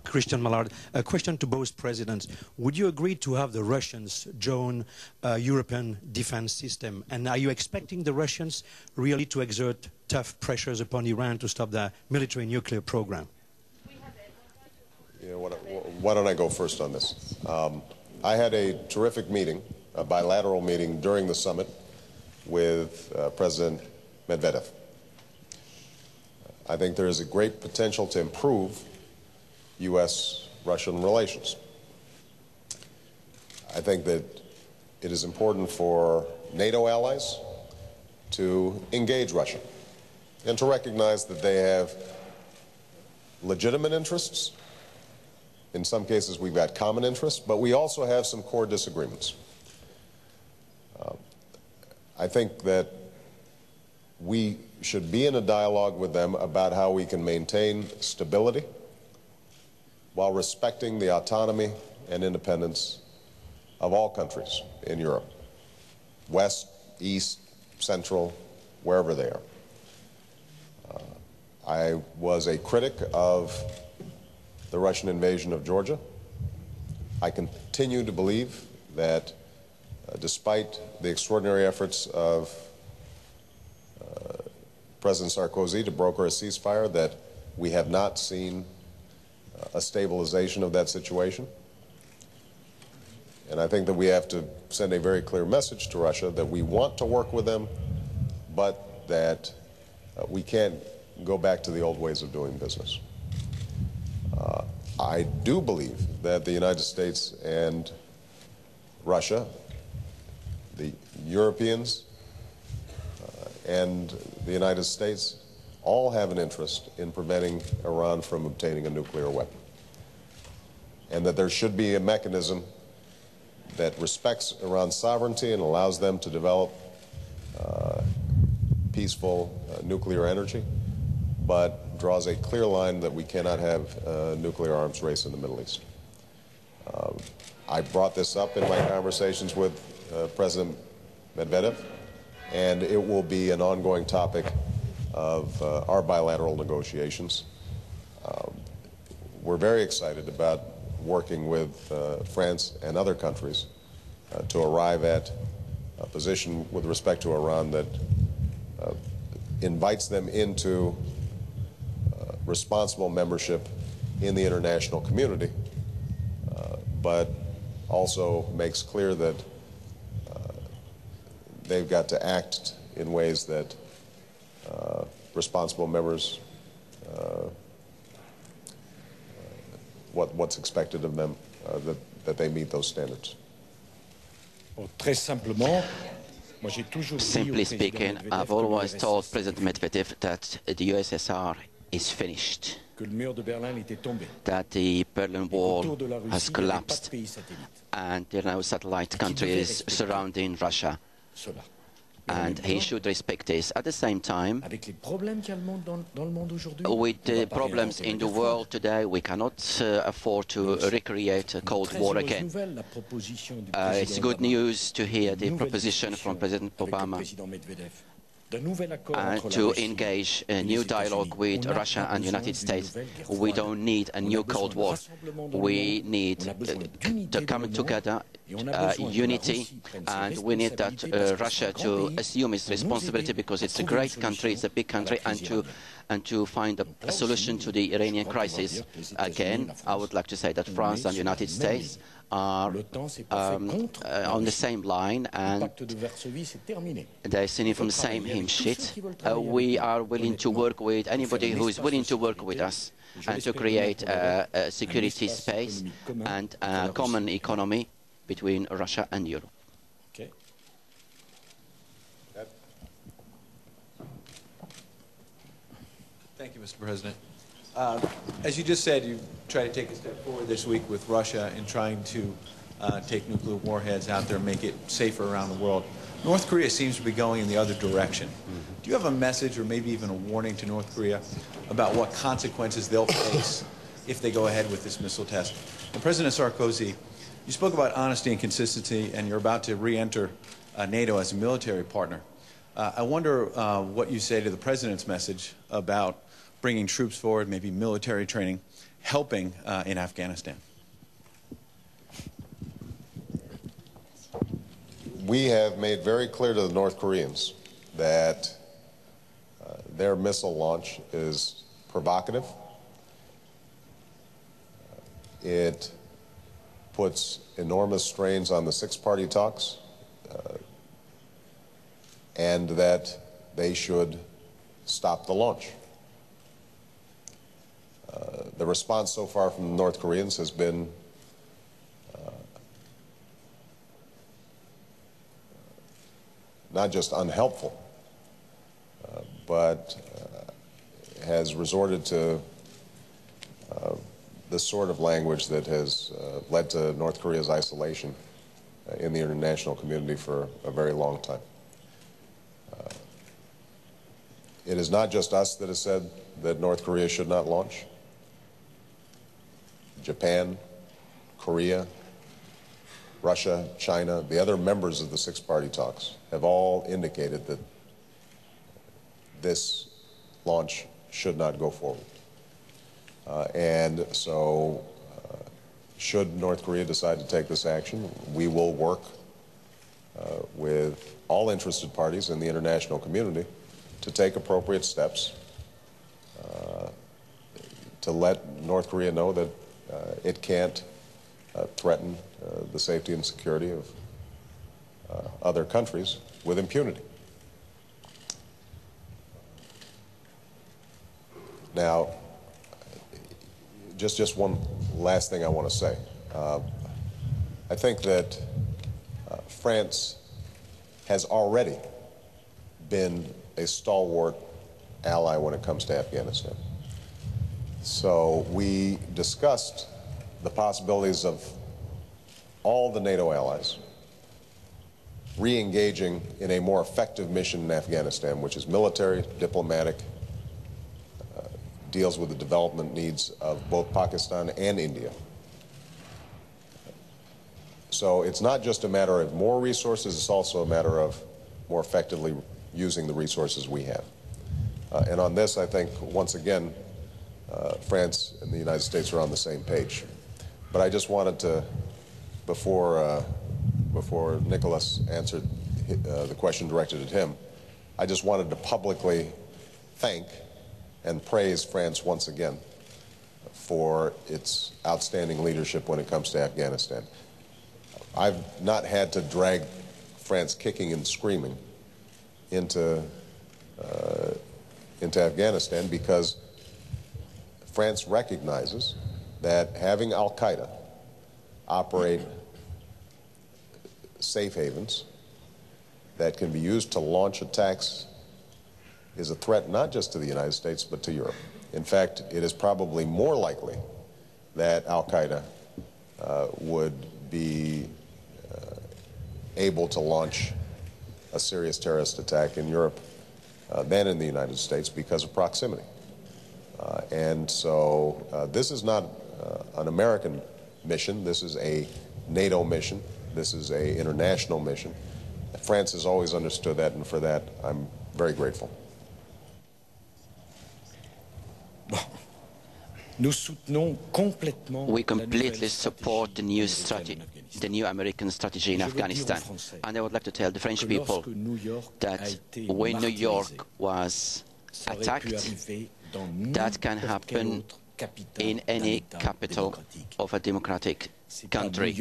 Christian Mallard. A question to both presidents. Would you agree to have the Russians join European defense system? And are you expecting the Russians really to exert tough pressures upon Iran to stop the military nuclear program? You know, why don't I go first on this? I had a terrific meeting, a bilateral meeting during the summit with President Medvedev. I think there is a great potential to improve U.S.-Russian relations. I think that it is important for NATO allies to engage Russia and to recognize that they have legitimate interests. In some cases, we've got common interests, but we also have some core disagreements. I think that we should be in a dialogue with them about how we can maintain stability while respecting the autonomy and independence of all countries in Europe, West, East, Central, wherever they are. I was a critic of the Russian invasion of Georgia. I continue to believe that despite the extraordinary efforts of President Sarkozy to broker a ceasefire, that we have not seen a stabilization of that situation. And I think that we have to send a very clear message to Russia that we want to work with them, but that we can't go back to the old ways of doing business. I do believe that the United States and Russia, the Europeans and the United States all have an interest in preventing Iran from obtaining a nuclear weapon, and that there should be a mechanism that respects Iran's sovereignty and allows them to develop peaceful nuclear energy, but draws a clear line that we cannot have a nuclear arms race in the Middle East. I brought this up in my conversations with President Medvedev, and it will be an ongoing topic of our bilateral negotiations. We're very excited about working with France and other countries to arrive at a position with respect to Iran that invites them into responsible membership in the international community, but also makes clear that they've got to act in ways that responsible members, what's expected of them, that they meet those standards. Simply speaking, I've always told President Medvedev that the USSR is finished, that the Berlin Wall has collapsed, and there are now satellite countries surrounding Russia, and he should respect this. At the same time, with the problems in the world today, we cannot afford to recreate a Cold War again. It's good news to hear the proposition from President Obama to engage a new dialogue with Russia and the United States. We don't need a new Cold War. We need to come together, unity, and we need that Russia to assume its responsibility, because it's a great country, it's a big country, and to find a solution to the Iranian crisis. Again, I would like to say that France and the United States are on the same line, and they're singing from the same hymn sheet. We are willing to work with anybody who is willing to work with us and to create a security space and a common economy between Russia and Europe. Okay. Thank you, Mr. President. As you just said, you try to take a step forward this week with Russia in trying to take nuclear warheads out there and make it safer around the world. North Korea seems to be going in the other direction. Do you have a message or maybe even a warning to North Korea about what consequences they'll face if they go ahead with this missile test? And President Sarkozy, you spoke about honesty and consistency, and you're about to re-enter NATO as a military partner. I wonder what you say to the President's message about bringing troops forward, maybe military training, helping in Afghanistan? We have made very clear to the North Koreans that their missile launch is provocative. It puts enormous strains on the six-party talks, and that they should stop the launch. The response so far from the North Koreans has been not just unhelpful, but has resorted to the sort of language that has led to North Korea's isolation in the international community for a very long time. It is not just us that has said that North Korea should not launch. Japan, Korea, Russia, China, the other members of the six-party talks have all indicated that this launch should not go forward. And so, should North Korea decide to take this action, we will work with all interested parties in the international community to take appropriate steps to let North Korea know that it can't threaten the safety and security of other countries with impunity. Now, just one last thing I want to say. I think that France has already been a stalwart ally when it comes to Afghanistan. So we discussed the possibilities of all the NATO allies re-engaging in a more effective mission in Afghanistan, which is military, diplomatic, deals with the development needs of both Pakistan and India. So it's not just a matter of more resources, it's also a matter of more effectively using the resources we have. And on this, I think, once again, France and the United States are on the same page. But I just wanted to, before Nicholas answered the question directed at him, I just wanted to publicly thank and praise France once again for its outstanding leadership when it comes to Afghanistan. I've not had to drag France kicking and screaming into Afghanistan because France recognizes that having Al-Qaeda operate safe havens that can be used to launch attacks is a threat not just to the United States but to Europe. In fact, it is probably more likely that Al-Qaeda would be able to launch a serious terrorist attack in Europe than in the United States because of proximity. And so this is not an American mission. This is a NATO mission. This is an international mission. France has always understood that, and for that, I'm very grateful. We completely support the new American strategy in Afghanistan. And I would like to tell the French people that when New York was attacked, that can happen in any capital of a democratic country.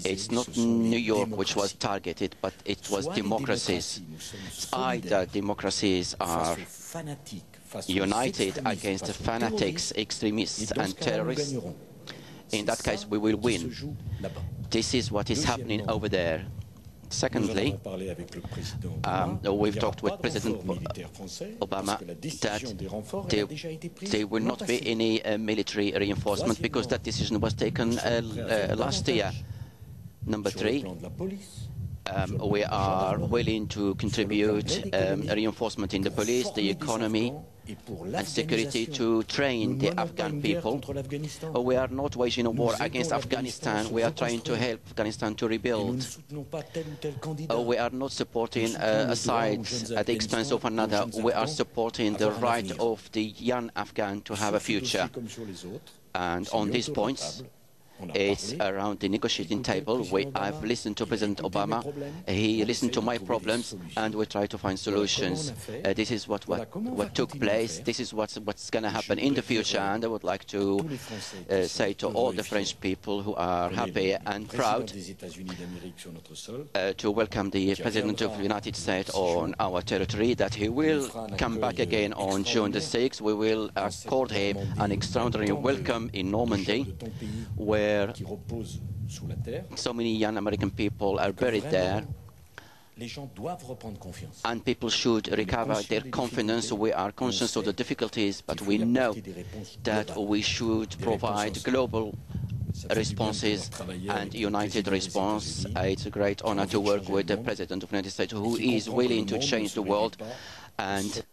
It's not New York which was targeted, but it was democracies. Either democracies are united against the fanatics, extremists and terrorists. In that case, we will win. This is what is happening over there. Secondly, we've talked with President Obama that there will not be any military reinforcement because that decision was taken last year. Number three, we are willing to contribute reinforcement in the police, the economy and security to train the Afghan people. We are not waging a war against Afghanistan. We are trying to help Afghanistan to rebuild. We are not supporting a side at the expense of another. We are supporting the right of the young Afghan to have a future. And on these points, it's around the negotiating table. I've listened to President Obama. He listened to my problems, and we try to find solutions. This is what took place. This is what's going to happen in the future. And I would like to say to all the French people who are happy and proud to welcome the President of the United States on our territory, that he will come back again on June the 6th. We will accord him an extraordinary welcome in Normandy, where so many young American people are buried there, and people should recover their confidence. We are conscious of the difficulties, but we know that we should provide global responses and united response. It's a great honor to work with the President of the United States, who is willing to change the world and